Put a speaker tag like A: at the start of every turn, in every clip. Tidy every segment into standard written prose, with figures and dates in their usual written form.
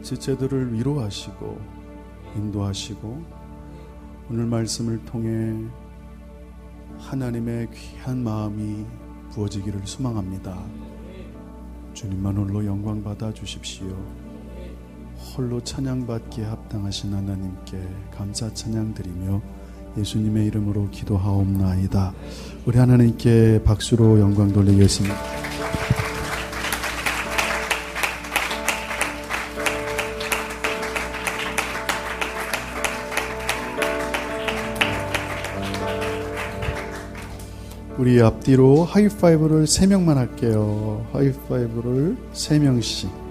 A: 지체들을 위로하시고 인도하시고 오늘 말씀을 통해 하나님의 귀한 마음이 부어지기를 소망합니다. 주님만 홀로 영광 받아 주십시오. 홀로 찬양받기에 합당하신 하나님께 감사 찬양 드리며 예수님의 이름으로 기도하옵나이다. 우리 하나님께 박수로 영광 돌리겠습니다. 우리 앞뒤로 하이파이브를 3명만 할게요. 하이파이브를 3명씩.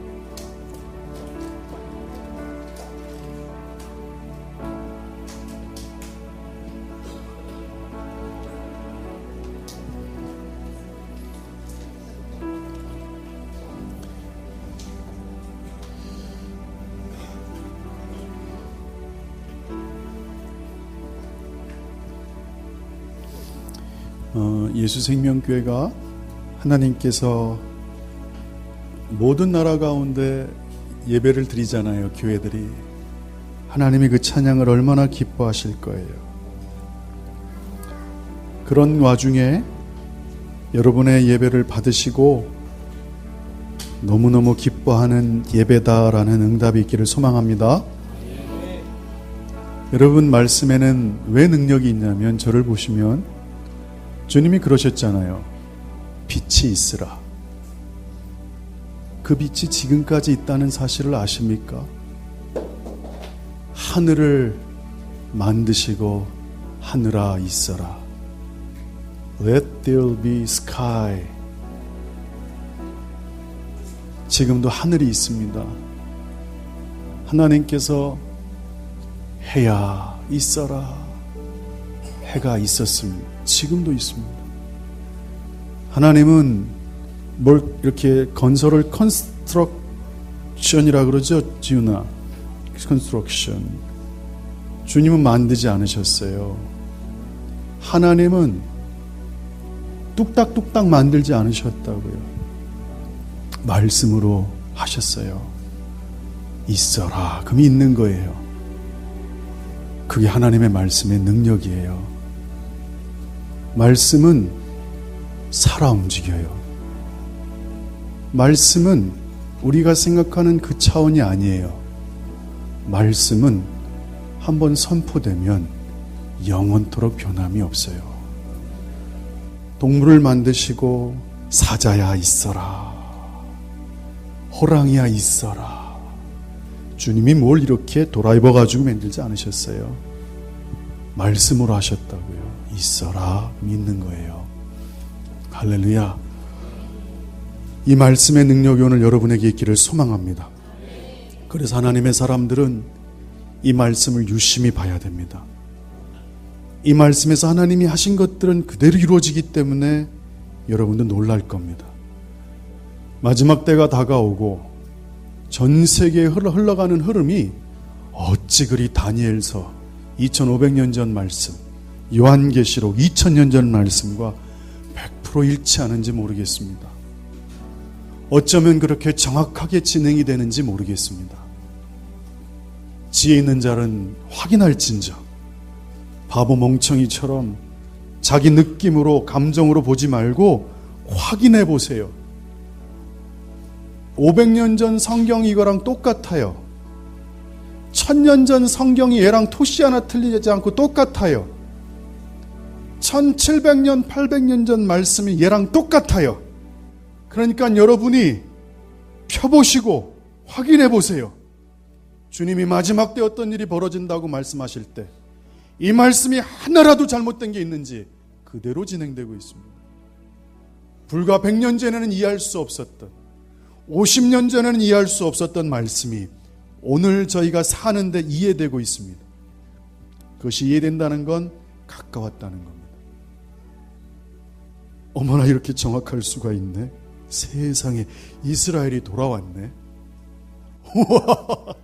A: 예수생명교회가 하나님께서 모든 나라 가운데 예배를 드리잖아요. 교회들이. 하나님이 그 찬양을 얼마나 기뻐하실 거예요. 그런 와중에 여러분의 예배를 받으시고 너무너무 기뻐하는 예배다라는 응답이 있기를 소망합니다. 여러분 말씀에는 왜 능력이 있냐면 저를 보시면 주님이 그러셨잖아요. 빛이 있으라. 그 빛이 지금까지 있다는 사실을 아십니까? 하늘을 만드시고 하늘아 있어라. Let there be sky. 지금도 하늘이 있습니다. 하나님께서 해야 있어라. 해가 있었습니다. 지금도 있습니다. 하나님은 뭘 이렇게 건설을 컨스트럭션이라 그러죠, 지훈아. 컨스트럭션. 주님은 만들지 않으셨어요. 하나님은 뚝딱뚝딱 만들지 않으셨다고요. 말씀으로 하셨어요. 있어라. 그럼 있는 거예요. 그게 하나님의 말씀의 능력이에요. 말씀은 살아 움직여요. 말씀은 우리가 생각하는 그 차원이 아니에요. 말씀은 한번 선포되면 영원토록 변함이 없어요. 동물을 만드시고 사자야 있어라. 호랑이야 있어라. 주님이 뭘 이렇게 도라이버 가지고 만들지 않으셨어요. 말씀으로 하셨다고요. 있어라. 믿는 거예요. 할렐루야. 이 말씀의 능력이 오늘 여러분에게 있기를 소망합니다. 그래서 하나님의 사람들은 이 말씀을 유심히 봐야 됩니다. 이 말씀에서 하나님이 하신 것들은 그대로 이루어지기 때문에 여러분도 놀랄 겁니다. 마지막 때가 다가오고 전 세계에 흘러가는 흐름이 어찌 그리 다니엘서 2500년 전 말씀, 요한계시록 2000년 전 말씀과 100% 일치하는지 모르겠습니다. 어쩌면 그렇게 정확하게 진행이 되는지 모르겠습니다. 지혜 있는 자는 확인할진저 바보 멍청이처럼 자기 느낌으로 감정으로 보지 말고 확인해 보세요. 500년 전 성경이 이거랑 똑같아요. 1000년 전 성경이 얘랑 토시 하나 틀리지 않고 똑같아요. 1700년, 800년 전 말씀이 얘랑 똑같아요. 그러니까 여러분이 펴보시고 확인해 보세요. 주님이 마지막 때 어떤 일이 벌어진다고 말씀하실 때 이 말씀이 하나라도 잘못된 게 있는지 그대로 진행되고 있습니다. 불과 100년 전에는 이해할 수 없었던, 50년 전에는 이해할 수 없었던 말씀이 오늘 저희가 사는데 이해되고 있습니다. 그것이 이해된다는 건 가까웠다는 겁니다. 어머나 이렇게 정확할 수가 있네. 세상에 이스라엘이 돌아왔네. 우와,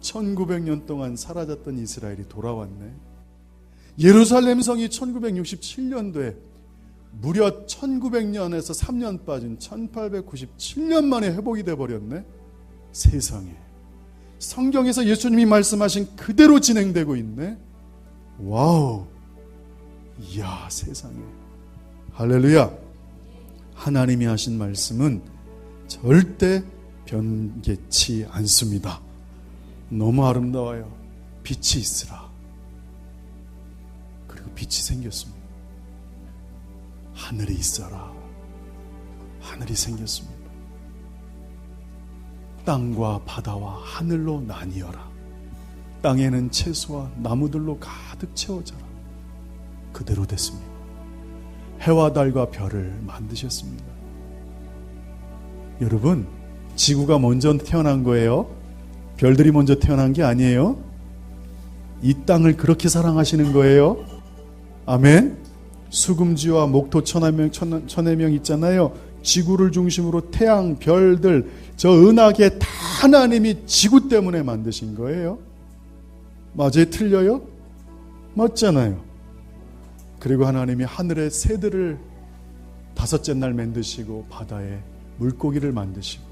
A: 1900년 동안 사라졌던 이스라엘이 돌아왔네. 예루살렘 성이 1967년도에 무려 1900년에서 3년 빠진 1897년 만에 회복이 돼버렸네. 세상에 성경에서 예수님이 말씀하신 그대로 진행되고 있네. 와우. 이야, 세상에. 할렐루야. 하나님이 하신 말씀은 절대 변개치 않습니다. 너무 아름다워요. 빛이 있으라. 그리고 빛이 생겼습니다. 하늘이 있어라. 하늘이 생겼습니다. 땅과 바다와 하늘로 나뉘어라. 땅에는 채소와 나무들로 가득 채워져라. 그대로 됐습니다. 해와 달과 별을 만드셨습니다. 여러분, 지구가 먼저 태어난 거예요. 별들이 먼저 태어난 게 아니에요. 이 땅을 그렇게 사랑하시는 거예요. 아멘. 수금지와 목토 천해명 있잖아요. 지구를 중심으로 태양, 별들, 저 은하계 다 하나님이 지구 때문에 만드신 거예요. 맞아요? 틀려요? 맞잖아요. 그리고 하나님이 하늘의 새들을 다섯째 날 만드시고 바다에 물고기를 만드시고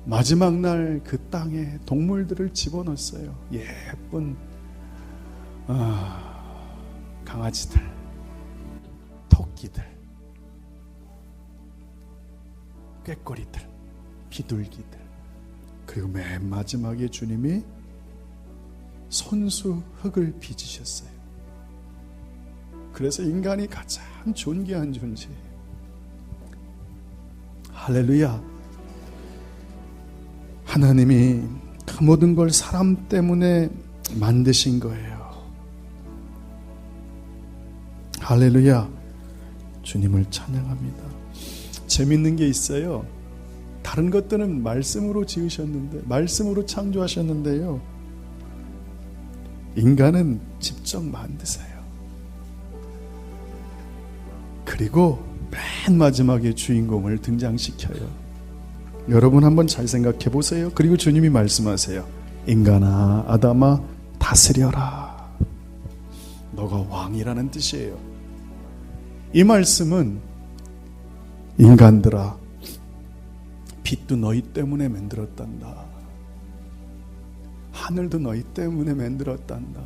A: 마지막 날 그 땅에 동물들을 집어넣었어요. 예쁜 강아지들, 토끼들, 꾀꼬리들, 비둘기들. 그리고 맨 마지막에 주님이 손수 흙을 빚으셨어요. 그래서 인간이 가장 존귀한 존재예요. 할렐루야. 하나님이 그 모든 걸 사람 때문에 만드신 거예요. 할렐루야. 주님을 찬양합니다. 재밌는 게 있어요. 다른 것들은 말씀으로 지으셨는데, 말씀으로 창조하셨는데요, 인간은 직접 만드세요. 그리고 맨 마지막에 주인공을 등장시켜요. 여러분 한번 잘 생각해 보세요. 그리고 주님이 말씀하세요. 인간아, 아담아, 다스려라. 너가 왕이라는 뜻이에요. 이 말씀은 인간들아, 빛도 너희 때문에 만들었단다. 하늘도 너희 때문에 만들었단다.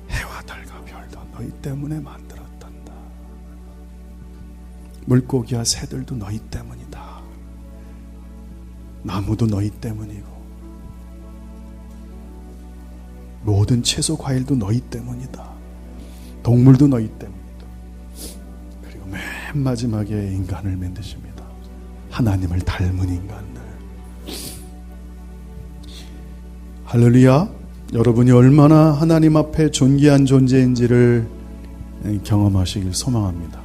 A: 해와 달과 별도 너희 때문에 만들었단다. 물고기와 새들도 너희 때문이다. 나무도 너희 때문이고 모든 채소 과일도 너희 때문이다. 동물도 너희 때문이다. 그리고 맨 마지막에 인간을 만드십니다. 하나님을 닮은 인간들. 할렐루야. 여러분이 얼마나 하나님 앞에 존귀한 존재인지를 경험하시길 소망합니다.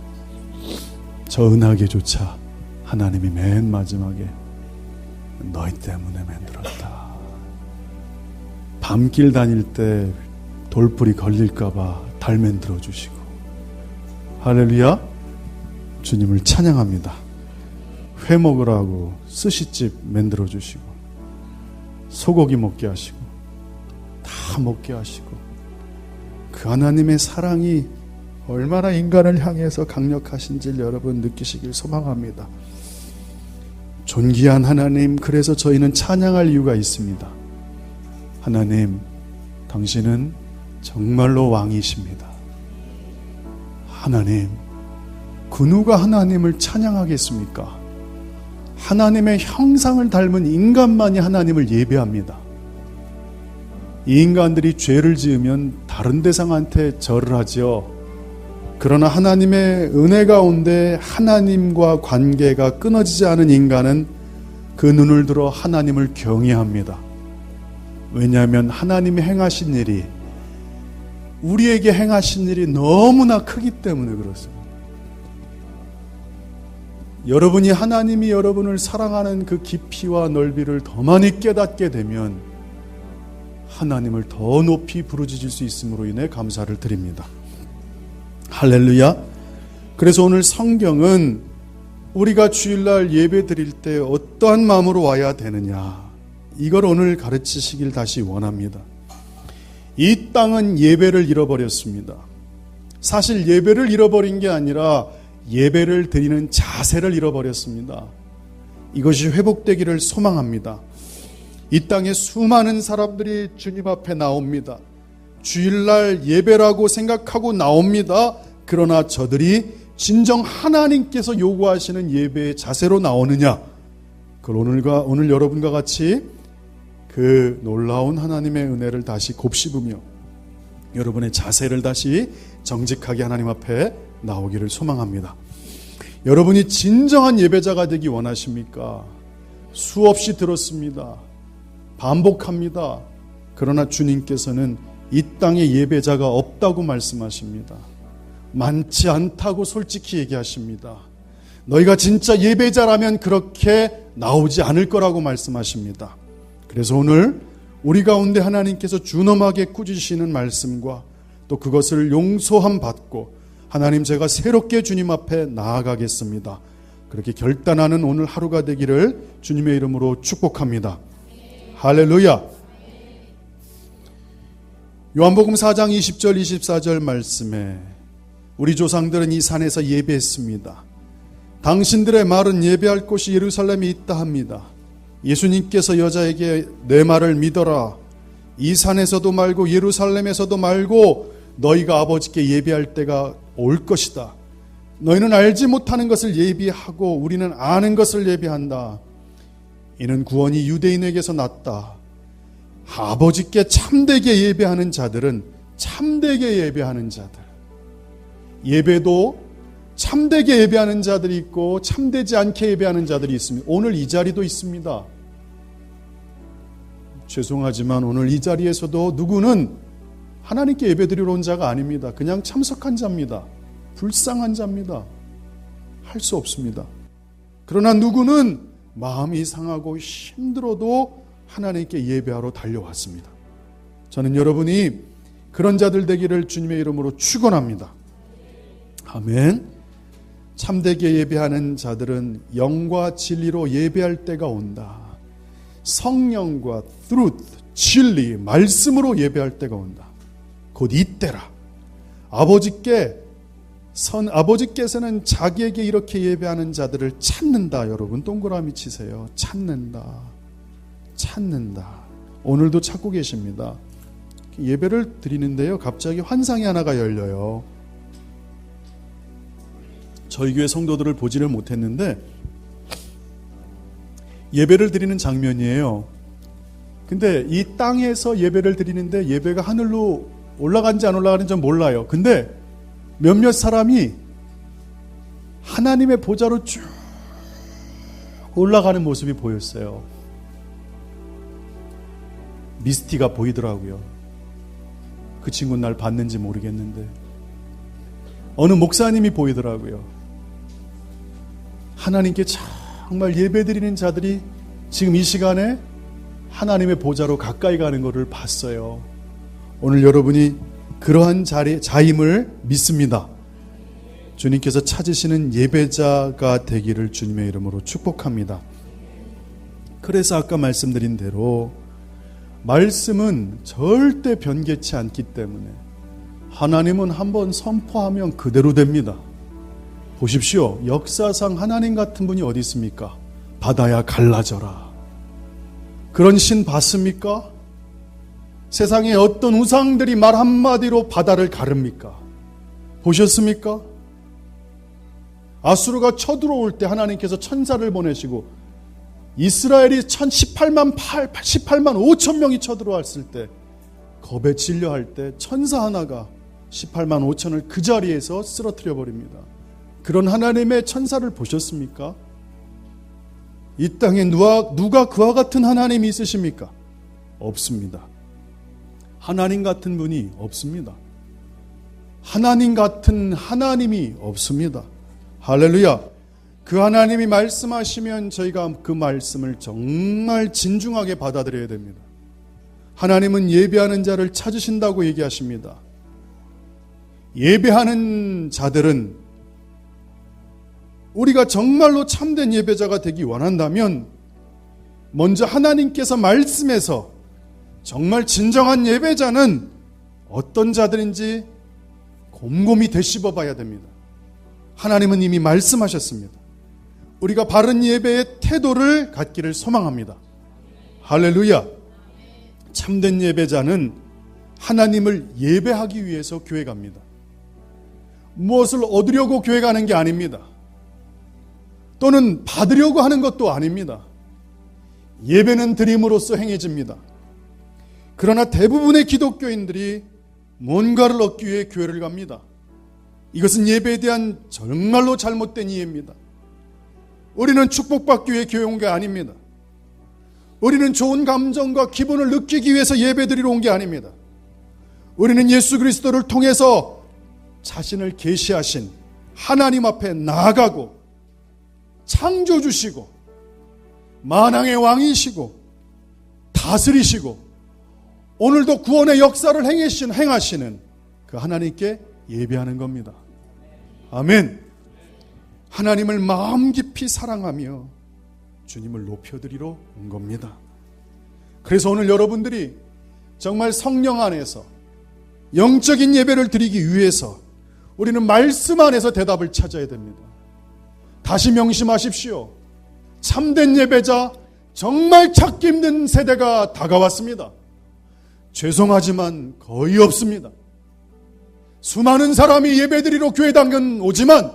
A: 저 은하계조차 하나님이 맨 마지막에 너희 때문에 만들었다. 밤길 다닐 때 돌불이 걸릴까봐 달 만들어 주시고, 할렐루야. 주님을 찬양합니다. 회 먹으라고 스시집 만들어 주시고, 소고기 먹게 하시고, 다 먹게 하시고, 그 하나님의 사랑이 얼마나 인간을 향해서 강력하신지를 여러분 느끼시길 소망합니다. 존귀한 하나님, 그래서 저희는 찬양할 이유가 있습니다. 하나님, 당신은 정말로 왕이십니다. 하나님, 그 누가 하나님을 찬양하겠습니까? 하나님의 형상을 닮은 인간만이 하나님을 예배합니다. 이 인간들이 죄를 지으면 다른 대상한테 절을 하죠. 그러나 하나님의 은혜 가운데 하나님과 관계가 끊어지지 않은 인간은 그 눈을 들어 하나님을 경외합니다. 왜냐하면 하나님이 행하신 일이, 우리에게 행하신 일이 너무나 크기 때문에 그렇습니다. 여러분이 하나님이 여러분을 사랑하는 그 깊이와 넓이를 더 많이 깨닫게 되면 하나님을 더 높이 부르짖을 수 있음으로 인해 감사를 드립니다. 할렐루야. 그래서 오늘 성경은 우리가 주일날 예배 드릴 때 어떠한 마음으로 와야 되느냐, 이걸 오늘 가르치시길 다시 원합니다. 이 땅은 예배를 잃어버렸습니다. 사실 예배를 잃어버린 게 아니라 예배를 드리는 자세를 잃어버렸습니다. 이것이 회복되기를 소망합니다. 이 땅에 수많은 사람들이 주님 앞에 나옵니다. 주일날 예배라고 생각하고 나옵니다. 그러나 저들이 진정 하나님께서 요구하시는 예배의 자세로 나오느냐? 그걸 오늘 여러분과 같이 그 놀라운 하나님의 은혜를 다시 곱씹으며 여러분의 자세를 다시 정직하게 하나님 앞에 나오기를 소망합니다. 여러분이 진정한 예배자가 되기 원하십니까? 수없이 들었습니다. 반복합니다. 그러나 주님께서는 이 땅에 예배자가 없다고 말씀하십니다. 많지 않다고 솔직히 얘기하십니다. 너희가 진짜 예배자라면 그렇게 나오지 않을 거라고 말씀하십니다. 그래서 오늘 우리 가운데 하나님께서 준엄하게 꾸짖으시는 말씀과 또 그것을 용서함 받고 하나님 제가 새롭게 주님 앞에 나아가겠습니다. 그렇게 결단하는 오늘 하루가 되기를 주님의 이름으로 축복합니다. 할렐루야. 요한복음 4장 20절 24절 말씀에 우리 조상들은 이 산에서 예배했습니다. 당신들의 말은 예배할 곳이 예루살렘에 있다 합니다. 예수님께서 여자에게 내 말을 믿어라. 이 산에서도 말고 예루살렘에서도 말고 너희가 아버지께 예배할 때가 올 것이다. 너희는 알지 못하는 것을 예비하고 우리는 아는 것을 예비한다. 이는 구원이 유대인에게서 났다. 아버지께 참되게 예배하는 자들은 참되게 예배하는 자들. 예배도 참되게 예배하는 자들이 있고 참되지 않게 예배하는 자들이 있습니다. 오늘 이 자리도 있습니다. 죄송하지만 오늘 이 자리에서도 누구는 하나님께 예배드리러 온 자가 아닙니다. 그냥 참석한 자입니다. 불쌍한 자입니다. 할 수 없습니다. 그러나 누구는 마음이 상하고 힘들어도 하나님께 예배하러 달려왔습니다. 저는 여러분이 그런 자들 되기를 주님의 이름으로 축원합니다. 아멘. 참되게 예배하는 자들은 영과 진리로 예배할 때가 온다. 성령과 truth, 진리, 말씀으로 예배할 때가 온다. 곧 이때라. 아버지께서는 자기에게 이렇게 예배하는 자들을 찾는다. 여러분 동그라미 치세요. 찾는다. 오늘도 찾고 계십니다. 예배를 드리는데요. 갑자기 환상이 하나가 열려요. 저희 교회 성도들을 보지를 못했는데 예배를 드리는 장면이에요. 근데 이 땅에서 예배를 드리는데 예배가 하늘로 올라간지 안 올라가는지 몰라요. 근데 몇몇 사람이 하나님의 보좌로 쭉 올라가는 모습이 보였어요. 미스티가 보이더라고요. 그 친구는 날 봤는지 모르겠는데 어느 목사님이 보이더라고요. 하나님께 정말 예배드리는 자들이 지금 이 시간에 하나님의 보좌로 가까이 가는 것을 봤어요. 오늘 여러분이 그러한 자임을 믿습니다. 주님께서 찾으시는 예배자가 되기를 주님의 이름으로 축복합니다. 그래서 아까 말씀드린 대로 말씀은 절대 변개치 않기 때문에 하나님은 한번 선포하면 그대로 됩니다. 보십시오. 역사상 하나님 같은 분이 어디 있습니까? 바다야 갈라져라. 그런 신 봤습니까? 세상에 어떤 우상들이 말 한마디로 바다를 가릅니까? 보셨습니까? 아수르가 쳐들어올 때 하나님께서 천사를 보내시고 이스라엘이 18만 5천 명이 쳐들어왔을 때 겁에 질려할 때 천사 하나가 18만 5천을 그 자리에서 쓰러뜨려 버립니다. 그런 하나님의 천사를 보셨습니까? 이 땅에 누가 그와 같은 하나님이 있으십니까? 없습니다. 하나님 같은 분이 없습니다. 하나님 같은 하나님이 없습니다. 할렐루야. 그 하나님이 말씀하시면 저희가 그 말씀을 정말 진중하게 받아들여야 됩니다. 하나님은 예배하는 자를 찾으신다고 얘기하십니다. 예배하는 자들은 우리가 정말로 참된 예배자가 되기 원한다면 먼저 하나님께서 말씀에서 정말 진정한 예배자는 어떤 자들인지 곰곰이 되씹어 봐야 됩니다. 하나님은 이미 말씀하셨습니다. 우리가 바른 예배의 태도를 갖기를 소망합니다. 할렐루야. 참된 예배자는 하나님을 예배하기 위해서 교회 갑니다. 무엇을 얻으려고 교회 가는 게 아닙니다. 또는 받으려고 하는 것도 아닙니다. 예배는 드림으로써 행해집니다. 그러나 대부분의 기독교인들이 뭔가를 얻기 위해 교회를 갑니다. 이것은 예배에 대한 정말로 잘못된 이해입니다. 우리는 축복받기 위해 교회 온 게 아닙니다. 우리는 좋은 감정과 기분을 느끼기 위해서 예배드리러 온 게 아닙니다. 우리는 예수 그리스도를 통해서 자신을 계시하신 하나님 앞에 나아가고 창조주시고 만왕의 왕이시고 다스리시고 오늘도 구원의 역사를 행하시는 그 하나님께 예배하는 겁니다. 아멘. 하나님을 마음 깊이 사랑하며 주님을 높여드리러 온 겁니다. 그래서 오늘 여러분들이 정말 성령 안에서 영적인 예배를 드리기 위해서 우리는 말씀 안에서 대답을 찾아야 됩니다. 다시 명심하십시오. 참된 예배자, 정말 찾기 힘든 세대가 다가왔습니다. 죄송하지만 거의 없습니다. 수많은 사람이 예배드리러 교회 당근 오지만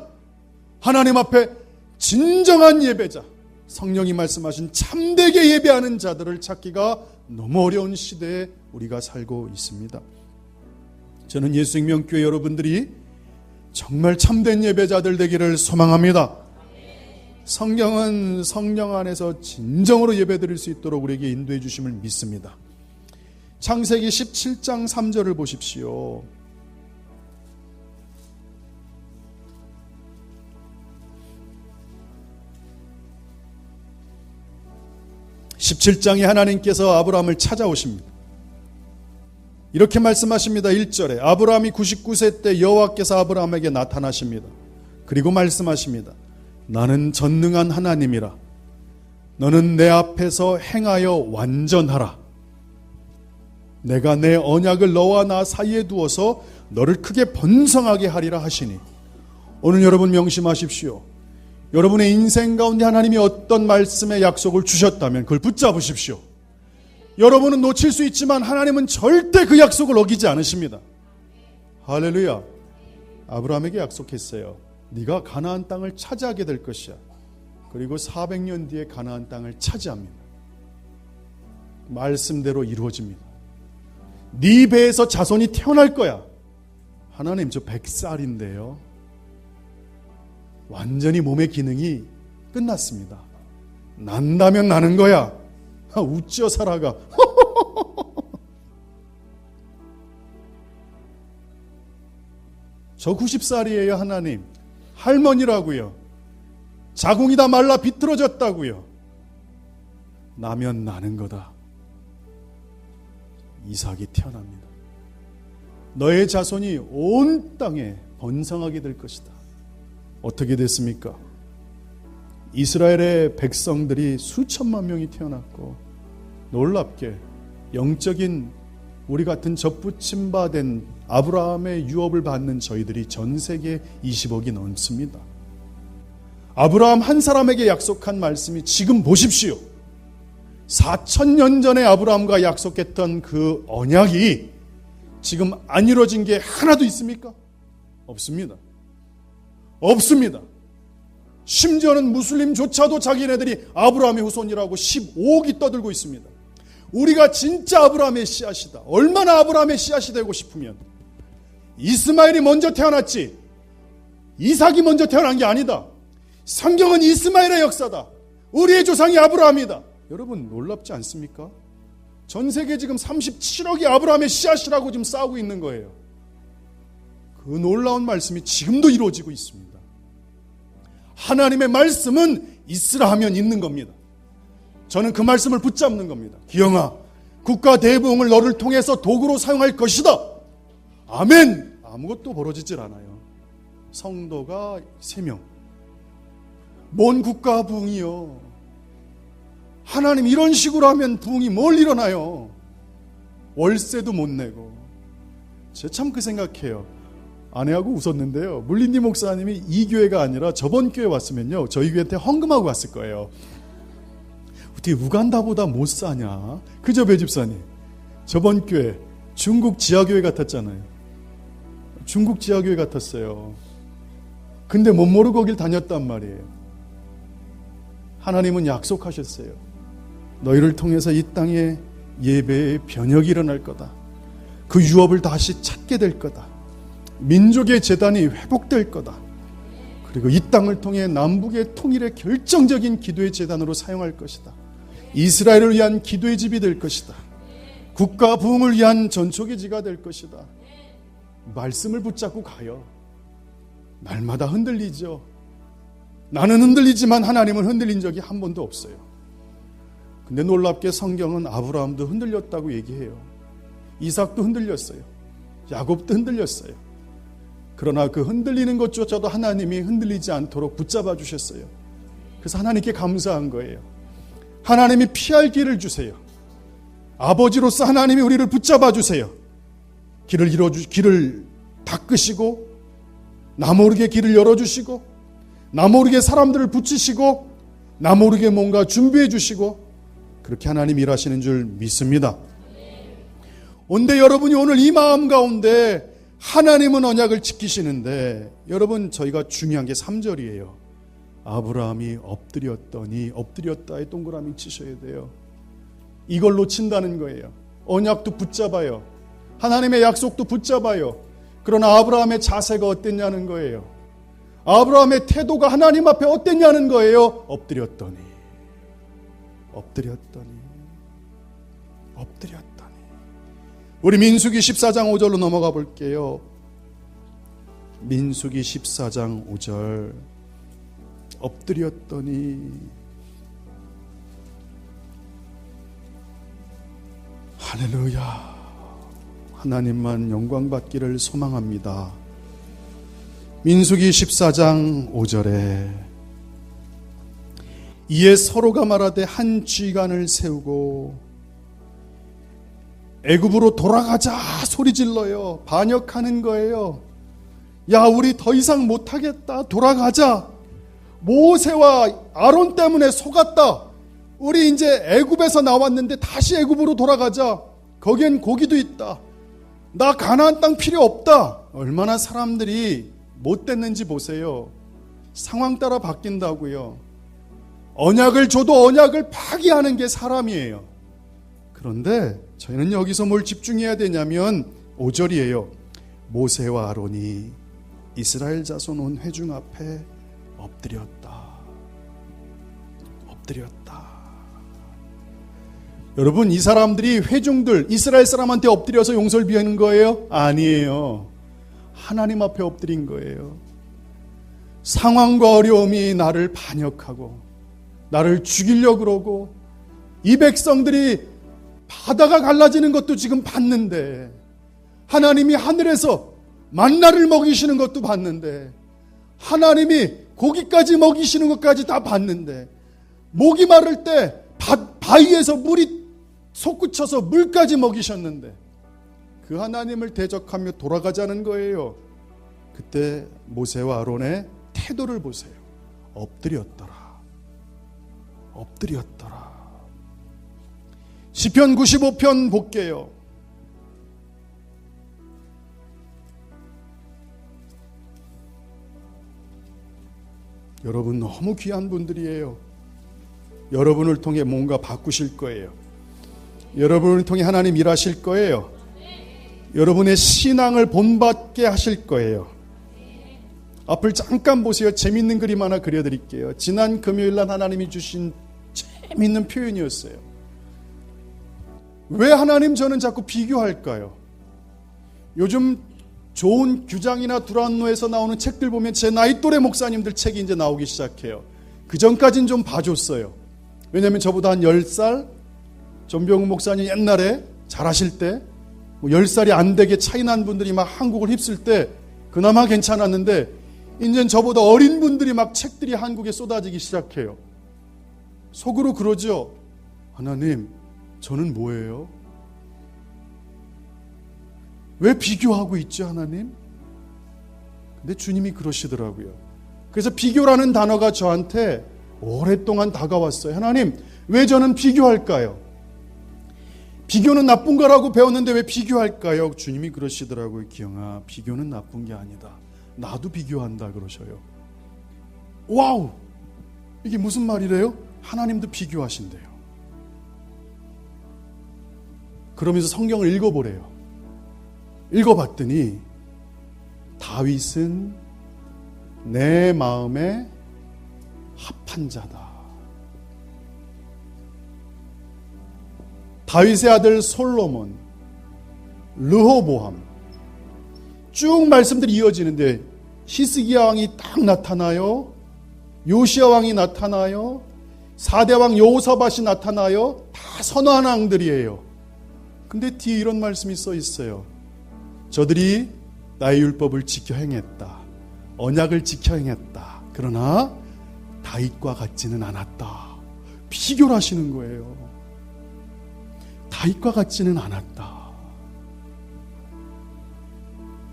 A: 하나님 앞에 진정한 예배자, 성령이 말씀하신 참되게 예배하는 자들을 찾기가 너무 어려운 시대에 우리가 살고 있습니다. 저는 예수생명교회 여러분들이 정말 참된 예배자들 되기를 소망합니다. 성경은 성령 안에서 진정으로 예배드릴 수 있도록 우리에게 인도해 주심을 믿습니다. 창세기 17장 3절을 보십시오. (17장에) 하나님께서 아브라함을 찾아오십니다. 이렇게 말씀하십니다. 1절에 아브라함이 99세 때 여호와께서 아브라함에게 나타나십니다. 그리고 말씀하십니다. 나는 전능한 하나님이라. 너는 내 앞에서 행하여 완전하라. 내가 내 언약을 너와 나 사이에 두어서 너를 크게 번성하게 하리라 하시니. 오늘 여러분 명심하십시오. 여러분의 인생 가운데 하나님이 어떤 말씀의 약속을 주셨다면 그걸 붙잡으십시오. 여러분은 놓칠 수 있지만 하나님은 절대 그 약속을 어기지 않으십니다. 할렐루야. 아브라함에게 약속했어요. 네가 가나안 땅을 차지하게 될 것이야. 그리고 400년 뒤에 가나안 땅을 차지합니다. 말씀대로 이루어집니다. 네 배에서 자손이 태어날 거야. 하나님, 저 100살인데요. 완전히 몸의 기능이 끝났습니다. 난다면 나는 거야. 웃져 살아가. 저 90살이에요 하나님. 할머니라고요. 자궁이 다 말라 비틀어졌다고요. 나면 나는 거다. 이삭이 태어납니다. 너의 자손이 온 땅에 번성하게 될 것이다. 어떻게 됐습니까? 이스라엘의 백성들이 수천만 명이 태어났고 놀랍게 영적인 우리 같은 접붙임받은 아브라함의 유업을 받는 저희들이 전 세계 20억이 넘습니다. 아브라함 한 사람에게 약속한 말씀이 지금 보십시오. 4,000년 전에 아브라함과 약속했던 그 언약이 지금 안 이루어진 게 하나도 있습니까? 없습니다. 없습니다. 심지어는 무슬림조차도 자기네들이 아브라함의 후손이라고 15억이 떠들고 있습니다. 우리가 진짜 아브라함의 씨앗이다. 얼마나 아브라함의 씨앗이 되고 싶으면 이스마엘이 먼저 태어났지 이삭이 먼저 태어난 게 아니다. 성경은 이스마엘의 역사다. 우리의 조상이 아브라함이다. 여러분 놀랍지 않습니까? 전 세계 지금 37억이 아브라함의 씨앗이라고 지금 싸우고 있는 거예요. 그 놀라운 말씀이 지금도 이루어지고 있습니다. 하나님의 말씀은 있으라 하면 있는 겁니다. 저는 그 말씀을 붙잡는 겁니다. 기영아, 국가 대부흥을 너를 통해서 도구로 사용할 것이다. 아멘. 아무것도 벌어지질 않아요. 성도가 3명. 뭔 국가 부흥이요. 하나님 이런 식으로 하면 부흥이 뭘 일어나요. 월세도 못 내고. 제가 참 그 생각해요. 아내하고 웃었는데요. 물린디 목사님이 이 교회가 아니라 저번 교회 왔으면요 저희 교회한테 헌금하고 왔을 거예요. 어떻게 우간다보다 못 사냐? 그죠, 배집사님? 저번 교회 중국 지하교회 같았잖아요. 중국 지하교회 같았어요. 근데 못 모르고 거길 다녔단 말이에요. 하나님은 약속하셨어요. 너희를 통해서 이 땅에 예배의 변혁이 일어날 거다. 그 유업을 다시 찾게 될 거다. 민족의 재단이 회복될 거다. 그리고 이 땅을 통해 남북의 통일의 결정적인 기도의 재단으로 사용할 것이다. 이스라엘을 위한 기도의 집이 될 것이다. 국가 부흥을 위한 전초기지가 될 것이다. 말씀을 붙잡고 가요. 날마다 흔들리죠. 나는 흔들리지만 하나님은 흔들린 적이 한 번도 없어요. 근데 놀랍게 성경은 아브라함도 흔들렸다고 얘기해요. 이삭도 흔들렸어요. 야곱도 흔들렸어요. 그러나 그 흔들리는 것조차도 하나님이 흔들리지 않도록 붙잡아 주셨어요. 그래서 하나님께 감사한 거예요. 하나님이 피할 길을 주세요. 아버지로서 하나님이 우리를 붙잡아 주세요. 길을 닦으시고 나 모르게 길을 열어주시고 나 모르게 사람들을 붙이시고 나 모르게 뭔가 준비해 주시고 그렇게 하나님 일하시는 줄 믿습니다. 온데 여러분이 오늘 이 마음 가운데 하나님은 언약을 지키시는데 여러분 저희가 중요한 게 3절이에요. 아브라함이 엎드렸다에 동그라미 치셔야 돼요. 이걸 놓친다는 거예요. 언약도 붙잡아요. 하나님의 약속도 붙잡아요. 그러나 아브라함의 자세가 어땠냐는 거예요. 아브라함의 태도가 하나님 앞에 어땠냐는 거예요. 엎드렸더니. 우리 민수기 14장 5절로 넘어가 볼게요. 민수기 14장 5절. 엎드렸더니. 할렐루야. 하나님만 영광 받기를 소망합니다. 민수기 14장 5절에 이에 서로가 말하되 한 쥐간을 세우고 애굽으로 돌아가자 소리질러요. 반역하는 거예요. 야, 우리 더 이상 못하겠다. 돌아가자. 모세와 아론 때문에 속았다. 우리 이제 애굽에서 나왔는데 다시 애굽으로 돌아가자. 거기엔 고기도 있다. 나 가나안 땅 필요 없다. 얼마나 사람들이 못됐는지 보세요. 상황 따라 바뀐다고요. 언약을 줘도 언약을 파기하는 게 사람이에요. 그런데 저희는 여기서 뭘 집중해야 되냐면 5절이에요. 모세와 아론이 이스라엘 자손 온 회중 앞에 엎드렸다. 여러분, 이 사람들이 회중들 이스라엘 사람한테 엎드려서 용서를 비하는 거예요? 아니에요. 하나님 앞에 엎드린 거예요. 상황과 어려움이 나를 반역하고 나를 죽이려고 그러고 이 백성들이 바다가 갈라지는 것도 지금 봤는데 하나님이 하늘에서 만나를 먹이시는 것도 봤는데 하나님이 고기까지 먹이시는 것까지 다 봤는데 목이 마를 때 바위에서 물이 솟구쳐서 물까지 먹이셨는데 그 하나님을 대적하며 돌아가자는 거예요. 그때 모세와 아론의 태도를 보세요. 엎드렸더라. 시편 95편 볼게요. 여러분 너무 귀한 분들이에요. 여러분을 통해 뭔가 바꾸실 거예요. 여러분을 통해 하나님 일하실 거예요. 여러분의 신앙을 본받게 하실 거예요. 앞을 잠깐 보세요. 재밌는 그림 하나 그려드릴게요. 지난 금요일날 하나님이 주신 재밌는 표현이었어요. 왜 하나님 저는 자꾸 비교할까요? 요즘 좋은 규장이나 두란노에서 나오는 책들 보면 제 나이 또래 목사님들 책이 이제 나오기 시작해요. 그 전까지는 좀 봐줬어요. 왜냐하면 저보다 한 10살 전병훈 목사님 옛날에 잘하실 때 10살이 안 되게 차이 난 분들이 막 한국을 휩쓸 때 그나마 괜찮았는데 이제는 저보다 어린 분들이 막 책들이 한국에 쏟아지기 시작해요. 속으로 그러죠. 하나님, 저는 뭐예요? 왜 비교하고 있죠, 하나님? 근데 주님이 그러시더라고요. 그래서 비교라는 단어가 저한테 오랫동안 다가왔어요. 하나님, 왜 저는 비교할까요? 비교는 나쁜 거라고 배웠는데 왜 비교할까요? 주님이 그러시더라고요. 기영아, 비교는 나쁜 게 아니다. 나도 비교한다 그러셔요. 와우! 이게 무슨 말이래요? 하나님도 비교하신대요. 그러면서 성경을 읽어보래요. 읽어봤더니 다윗은 내 마음에 합한 자다. 다윗의 아들 솔로몬, 르호보암, 쭉 말씀들이 이어지는데 히스기야 왕이 딱 나타나요. 요시야 왕이 나타나요. 4대 왕 여호사밧이 나타나요. 다 선한 왕들이에요. 근데 뒤에 이런 말씀이 써 있어요. 저들이 나의 율법을 지켜 행했다. 언약을 지켜 행했다. 그러나 다윗과 같지는 않았다. 비교를 하시는 거예요. 다윗과 같지는 않았다.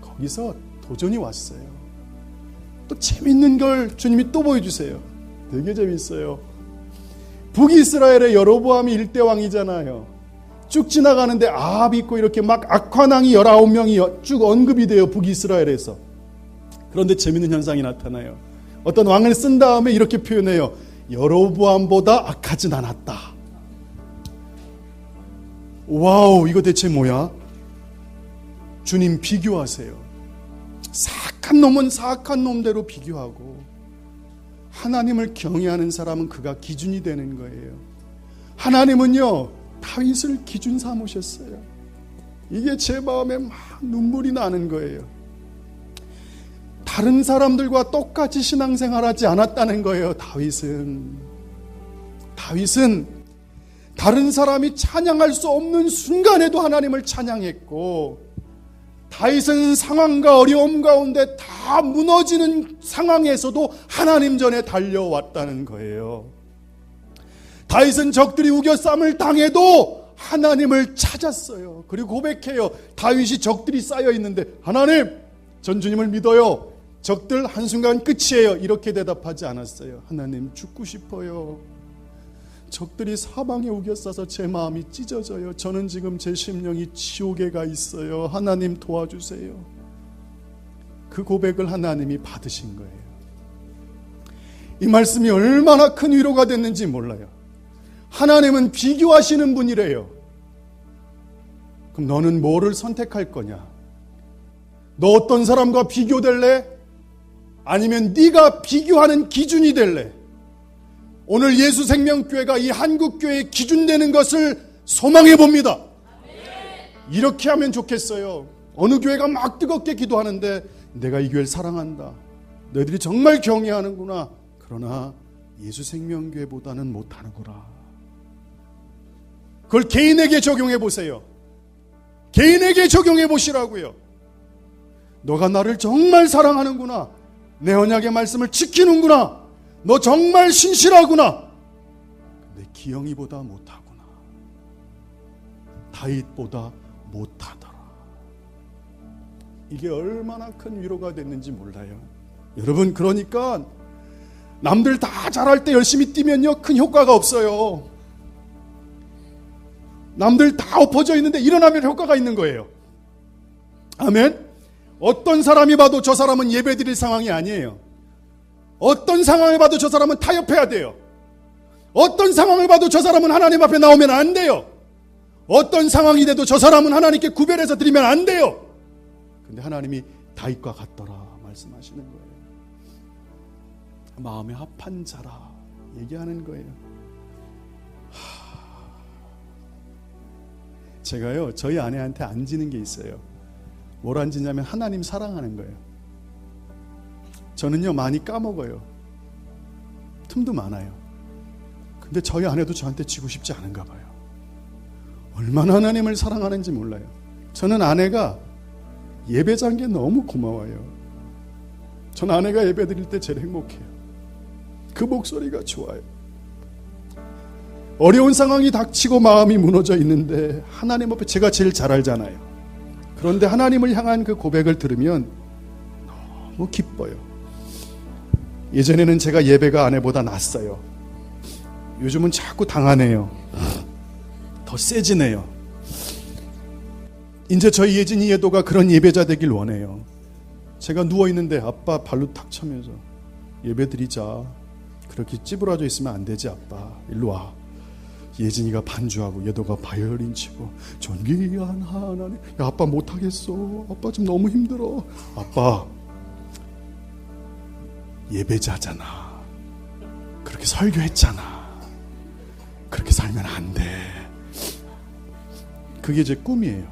A: 거기서 도전이 왔어요. 또 재밌는 걸 주님이 또 보여주세요. 되게 재밌어요. 북이스라엘의 여로보암이 일대왕이잖아요. 쭉 지나가는데 아합이 있고 이렇게 막 악한왕이 19명이 쭉 언급이 돼요. 북이스라엘에서. 그런데 재밌는 현상이 나타나요. 어떤 왕을 쓴 다음에 이렇게 표현해요. 여로보암보다 악하진 않았다. 와우, 이거 대체 뭐야? 주님 비교하세요. 사악한 놈은 사악한 놈대로 비교하고 하나님을 경외하는 사람은 그가 기준이 되는 거예요. 하나님은요, 다윗을 기준 삼으셨어요. 이게 제 마음에 막 눈물이 나는 거예요. 다른 사람들과 똑같이 신앙생활하지 않았다는 거예요. 다윗은 다른 사람이 찬양할 수 없는 순간에도 하나님을 찬양했고, 다윗은 상황과 어려움 가운데 다 무너지는 상황에서도 하나님 전에 달려왔다는 거예요. 다윗은 적들이 우겨쌈을 당해도 하나님을 찾았어요. 그리고 고백해요. 다윗이 적들이 쌓여 있는데, 하나님, 전 주님을 믿어요. 적들 한순간 끝이에요. 이렇게 대답하지 않았어요. 하나님, 죽고 싶어요. 적들이 사방에 우겨싸서 제 마음이 찢어져요. 저는 지금 제 심령이 지옥에 가 있어요. 하나님 도와주세요. 그 고백을 하나님이 받으신 거예요. 이 말씀이 얼마나 큰 위로가 됐는지 몰라요. 하나님은 비교하시는 분이래요. 그럼 너는 뭐를 선택할 거냐? 너 어떤 사람과 비교될래? 아니면 네가 비교하는 기준이 될래? 오늘 예수생명교회가 이 한국교회의 기준 되는 것을 소망해 봅니다. 이렇게 하면 좋겠어요. 어느 교회가 막 뜨겁게 기도하는데 내가 이 교회를 사랑한다. 너희들이 정말 경외하는구나. 그러나 예수생명교회보다는 못하는구나. 그걸 개인에게 적용해 보세요. 개인에게 적용해 보시라고요. 너가 나를 정말 사랑하는구나. 내 언약의 말씀을 지키는구나. 너 정말 신실하구나. 근데 기영이보다 못하구나. 다윗보다 못하더라. 이게 얼마나 큰 위로가 됐는지 몰라요. 여러분, 그러니까 남들 다 잘할 때 열심히 뛰면요, 큰 효과가 없어요. 남들 다 엎어져 있는데 일어나면 효과가 있는 거예요. 아멘. 어떤 사람이 봐도 저 사람은 예배드릴 상황이 아니에요. 어떤 상황을 봐도 저 사람은 타협해야 돼요. 어떤 상황을 봐도 저 사람은 하나님 앞에 나오면 안 돼요. 어떤 상황이 돼도 저 사람은 하나님께 구별해서 드리면 안 돼요. 근데 하나님이 다윗과 같더라 말씀하시는 거예요. 마음에 합한 자라 얘기하는 거예요. 제가요, 저희 아내한테 안 지는 게 있어요. 뭘 안 지냐면 하나님 사랑하는 거예요. 저는요, 많이 까먹어요. 틈도 많아요. 근데 저희 아내도 저한테 지고 싶지 않은가 봐요. 얼마나 하나님을 사랑하는지 몰라요. 저는 아내가 예배자인 게 너무 고마워요. 전 아내가 예배 드릴 때 제일 행복해요. 그 목소리가 좋아요. 어려운 상황이 닥치고 마음이 무너져 있는데 하나님 앞에 제가 제일 잘 알잖아요. 그런데 하나님을 향한 그 고백을 들으면 너무 기뻐요. 예전에는 제가 예배가 아내보다 낫어요. 요즘은 자꾸 당하네요. 더 세지네요. 이제 저희 예진이 예도가 그런 예배자 되길 원해요. 제가 누워있는데 아빠 발로 탁 차면서 예배 드리자. 그렇게 찌부러져 있으면 안 되지 아빠. 일로 와. 예진이가 반주하고 예도가 바이올린 치고 존귀한 하나님. 야 아빠 못하겠어. 아빠 지금 너무 힘들어. 아빠 예배자잖아. 그렇게 설교했잖아. 그렇게 살면 안 돼. 그게 제 꿈이에요.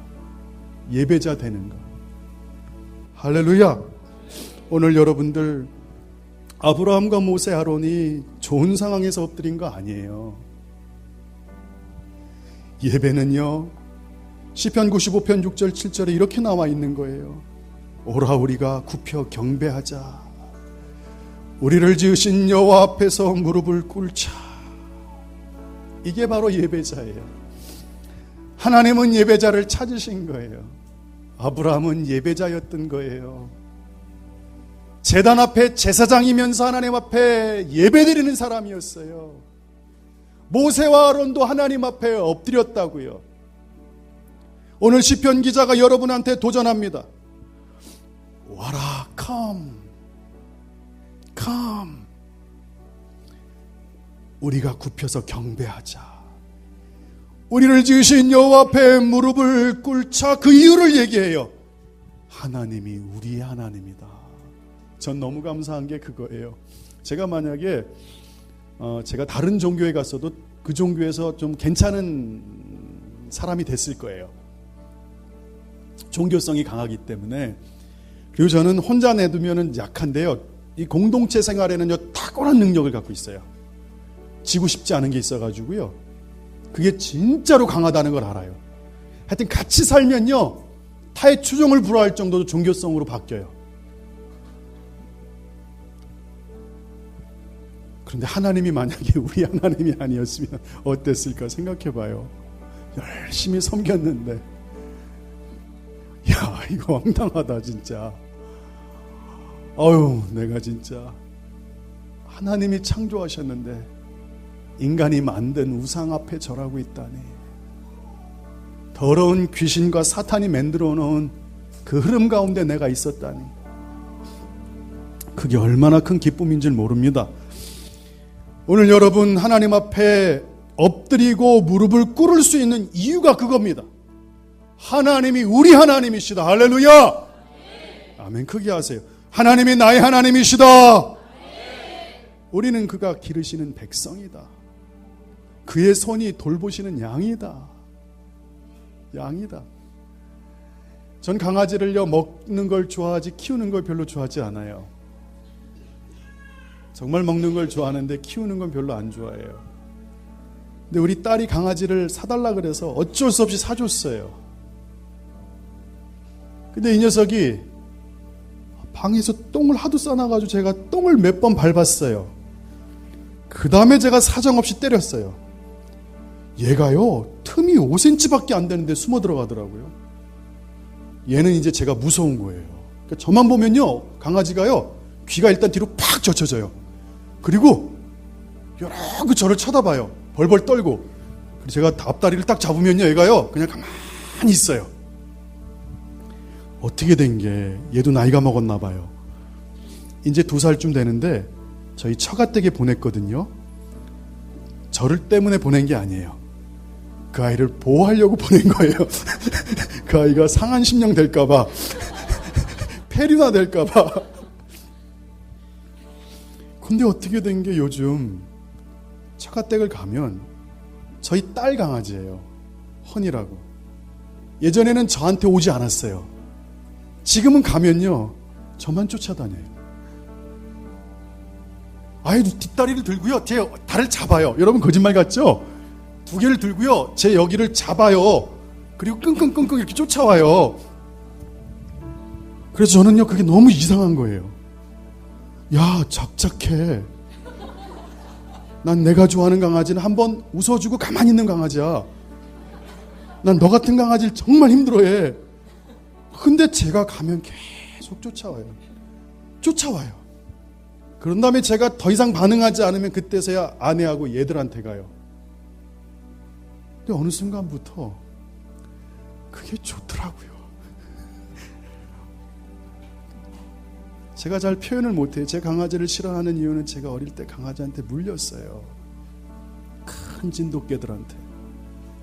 A: 예배자 되는 거. 할렐루야. 오늘 여러분들 아브라함과 모세 아론이 좋은 상황에서 엎드린 거 아니에요. 예배는요 시편 95편 6절 7절에 이렇게 나와 있는 거예요. 오라 우리가 굽혀 경배하자. 우리를 지으신 여호와 앞에서 무릎을 꿇자. 이게 바로 예배자예요. 하나님은 예배자를 찾으신 거예요. 아브라함은 예배자였던 거예요. 제단 앞에 제사장이면서 하나님 앞에 예배드리는 사람이었어요. 모세와 아론도 하나님 앞에 엎드렸다고요. 오늘 시편 기자가 여러분한테 도전합니다. 와라, come. 우리가 굽혀서 경배하자. 우리를 지으신 여호와 앞에 무릎을 꿇자. 그 이유를 얘기해요. 하나님이 우리의 하나님이다. 전 너무 감사한 게 그거예요. 제가 만약에 제가 다른 종교에 갔어도 그 종교에서 좀 괜찮은 사람이 됐을 거예요. 종교성이 강하기 때문에. 그리고 저는 혼자 내두면 약한데요. 이 공동체 생활에는요 탁월한 능력을 갖고 있어요. 지고 싶지 않은 게 있어가지고요. 그게 진짜로 강하다는 걸 알아요. 하여튼 같이 살면요 타의 추종을 불허할 정도로 종교성으로 바뀌어요. 그런데 하나님이 만약에 우리 하나님이 아니었으면 어땠을까 생각해봐요. 열심히 섬겼는데 야 이거 황당하다 진짜. 어휴 내가 진짜 하나님이 창조하셨는데 인간이 만든 우상 앞에 절하고 있다니. 더러운 귀신과 사탄이 만들어 놓은 그 흐름 가운데 내가 있었다니. 그게 얼마나 큰 기쁨인 줄 모릅니다. 오늘 여러분 하나님 앞에 엎드리고 무릎을 꿇을 수 있는 이유가 그겁니다. 하나님이 우리 하나님이시다. 할렐루야. 아멘. 크게 하세요. 하나님이 나의 하나님이시다. 우리는 그가 기르시는 백성이다. 그의 손이 돌보시는 양이다. 양이다. 전 강아지를요 먹는 걸 좋아하지 키우는 걸 별로 좋아하지 않아요. 정말 먹는 걸 좋아하는데 키우는 건 별로 안 좋아해요. 근데 우리 딸이 강아지를 사달라 그래서 어쩔 수 없이 사줬어요. 근데 이 녀석이 방에서 똥을 하도 싸놔가지고 제가 똥을 몇 번 밟았어요. 그 다음에 제가 사정없이 때렸어요. 얘가요 틈이 5cm밖에 안 되는데 숨어 들어가더라고요. 얘는 이제 제가 무서운 거예요. 그러니까 저만 보면요 강아지가요 귀가 일단 뒤로 팍 젖혀져요. 그리고 여러 그 저를 쳐다봐요. 벌벌 떨고. 그리고 제가 앞다리를 딱 잡으면요 얘가요 그냥 가만히 있어요. 어떻게 된 게 얘도 나이가 먹었나 봐요. 이제 2살쯤 되는데 저희 처가댁에 보냈거든요. 저를 때문에 보낸 게 아니에요. 그 아이를 보호하려고 보낸 거예요. 그 아이가 상한심령 될까봐 폐륜화 될까봐. 근데 어떻게 된 게 요즘 처가댁을 가면 저희 딸 강아지예요. 헌이라고. 예전에는 저한테 오지 않았어요. 지금은 가면요 저만 쫓아다녀요. 아이도 뒷다리를 들고요 제 다리를 잡아요. 여러분 거짓말 같죠? 2개를 들고요 제 여기를 잡아요. 그리고 끙끙끙끙 이렇게 쫓아와요. 그래서 저는요 그게 너무 이상한 거예요. 야 착착해. 난 내가 좋아하는 강아지는 한번 웃어주고 가만히 있는 강아지야. 난 너 같은 강아지를 정말 힘들어해. 근데 제가 가면 계속 쫓아와요. 그런 다음에 제가 더 이상 반응하지 않으면 그때서야 아내하고 얘들한테 가요. 근데 어느 순간부터 그게 좋더라고요. 제가 잘 표현을 못해요. 제 강아지를 싫어하는 이유는 제가 어릴 때 강아지한테 물렸어요. 큰 진돗개들한테.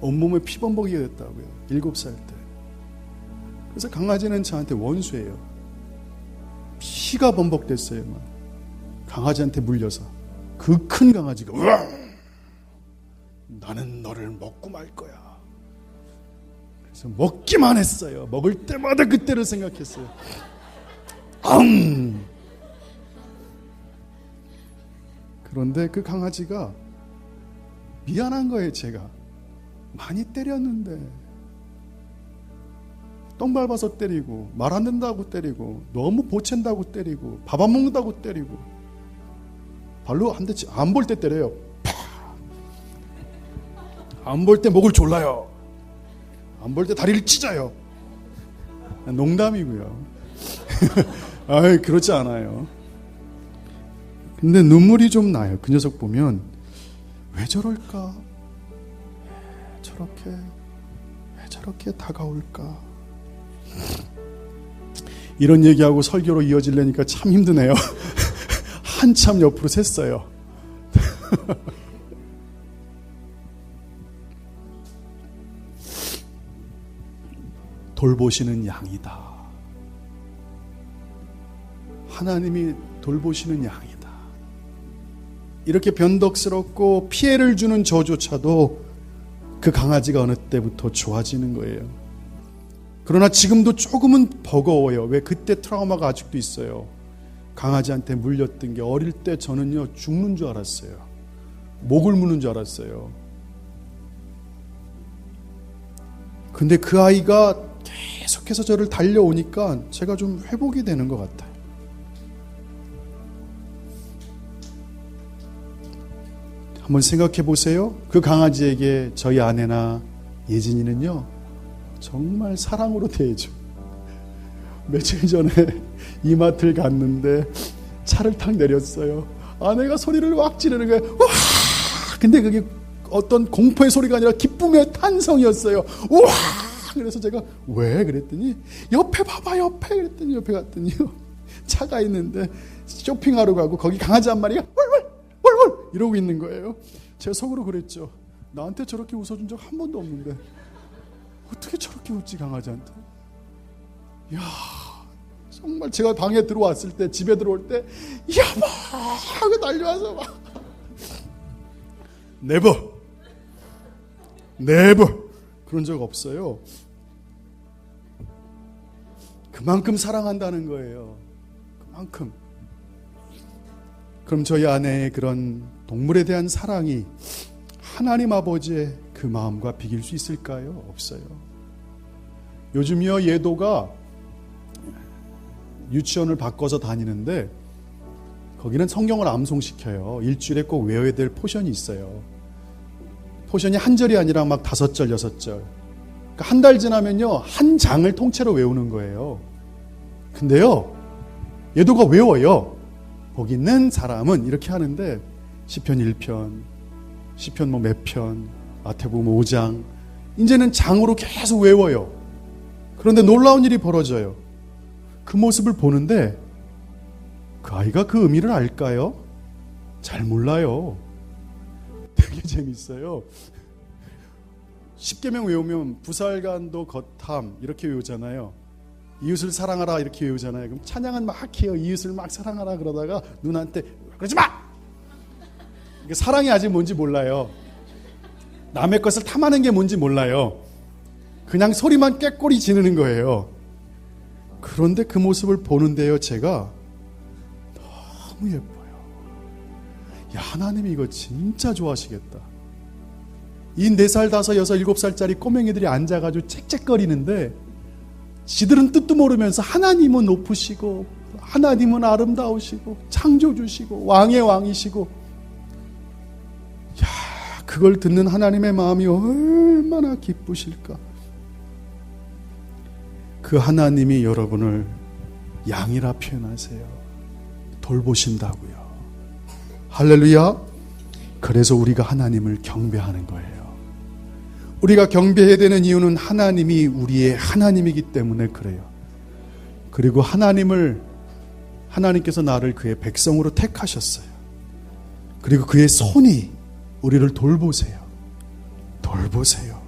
A: 온몸에 피범벅이가 됐다고요. 7살 때. 그래서 강아지는 저한테 원수예요. 피가 범벅됐어요. 막. 강아지한테 물려서. 그 큰 강아지가 으악! 나는 너를 먹고 말 거야. 그래서 먹기만 했어요. 먹을 때마다 그때를 생각했어요. 그런데 그 강아지가 미안한 거예요. 제가 많이 때렸는데 똥 밟아서 때리고 말 안 된다고 때리고 너무 보챈다고 때리고 밥 안 먹는다고 때리고 발로 한 대 안 볼 때 때려요. 안 볼 때 목을 졸라요. 안 볼 때 다리를 찢어요. 농담이고요. 아이, 그렇지 않아요. 근데 눈물이 좀 나요. 그 녀석 보면 왜 저럴까? 왜 저렇게 다가올까? 이런 얘기하고 설교로 이어지려니까 참 힘드네요. 한참 옆으로 샜어요. 돌보시는 양이다. 하나님이 돌보시는 양이다. 이렇게 변덕스럽고 피해를 주는 저조차도 그 강아지가 어느 때부터 좋아지는 거예요. 그러나 지금도 조금은 버거워요. 왜? 그때 트라우마가 아직도 있어요. 강아지한테 물렸던 게 어릴 때 저는요 죽는 줄 알았어요. 목을 무는 줄 알았어요. 근데 그 아이가 계속해서 저를 달려오니까 제가 좀 회복이 되는 것 같아요. 한번 생각해 보세요. 그 강아지에게 저희 아내나 예진이는요 정말 사랑으로 대해줘. 며칠 전에 이마트를 갔는데 차를 탁 내렸어요. 아내가 소리를 막 지르는 거예요. 와! 근데 그게 어떤 공포의 소리가 아니라 기쁨의 탄성이었어요. 와! 그래서 제가 왜? 그랬더니 옆에 봐봐 옆에 그랬더니 옆에 갔더니요 차가 있는데 쇼핑하러 가고 거기 강아지 한 마리가 왈왈 이러고 있는 거예요. 제가 속으로 그랬죠. 나한테 저렇게 웃어준 적 한 번도 없는데 어떻게 저렇게 웃지 강아지한테. 이야 정말 제가 방에 들어왔을 때 집에 들어올 때 여보 하고 달려와서 막 네버 그런 적 없어요. 그만큼 사랑한다는 거예요. 그만큼. 그럼 저희 아내의 그런 동물에 대한 사랑이 하나님 아버지의 그 마음과 비길 수 있을까요? 없어요. 요즘요 예도가 유치원을 바꿔서 다니는데 거기는 성경을 암송시켜요. 일주일에 꼭 외워야 될 포션이 있어요. 포션이 한 절이 아니라 막 5절, 6절. 그러니까 한 달 지나면요 한 장을 통째로 외우는 거예요. 근데요 예도가 외워요. 거기 있는 사람은 이렇게 하는데 시편 1편, 시편 뭐 몇 편, 마태복음 5장 이제는 장으로 계속 외워요. 그런데 놀라운 일이 벌어져요. 그 모습을 보는데 그 아이가 그 의미를 알까요? 잘 몰라요. 되게 재밌어요. 10계명 외우면 부살간도 거탐 이렇게 외우잖아요. 이웃을 사랑하라 이렇게 외우잖아요. 그럼 찬양은 막 해요. 이웃을 막 사랑하라 그러다가 누나한테 그러지 마! 사랑이 아직 뭔지 몰라요. 남의 것을 탐하는 게 뭔지 몰라요. 그냥 소리만 꾀꼬리 지르는 거예요. 그런데 그 모습을 보는데요 제가 너무 예뻐요. 야 하나님이 이거 진짜 좋아하시겠다. 이 4살, 5, 6, 7살짜리 꼬맹이들이 앉아가지고 짹짹거리는데 지들은 뜻도 모르면서 하나님은 높으시고 하나님은 아름다우시고 창조주시고 왕의 왕이시고 야 그걸 듣는 하나님의 마음이 얼마나 기쁘실까. 그 하나님이 여러분을 양이라 표현하세요. 돌보신다고요. 할렐루야. 그래서 우리가 하나님을 경배하는 거예요. 우리가 경배해야 되는 이유는 하나님이 우리의 하나님이기 때문에 그래요. 그리고 하나님께서 나를 그의 백성으로 택하셨어요. 그리고 그의 손이 우리를 돌보세요. 돌보세요.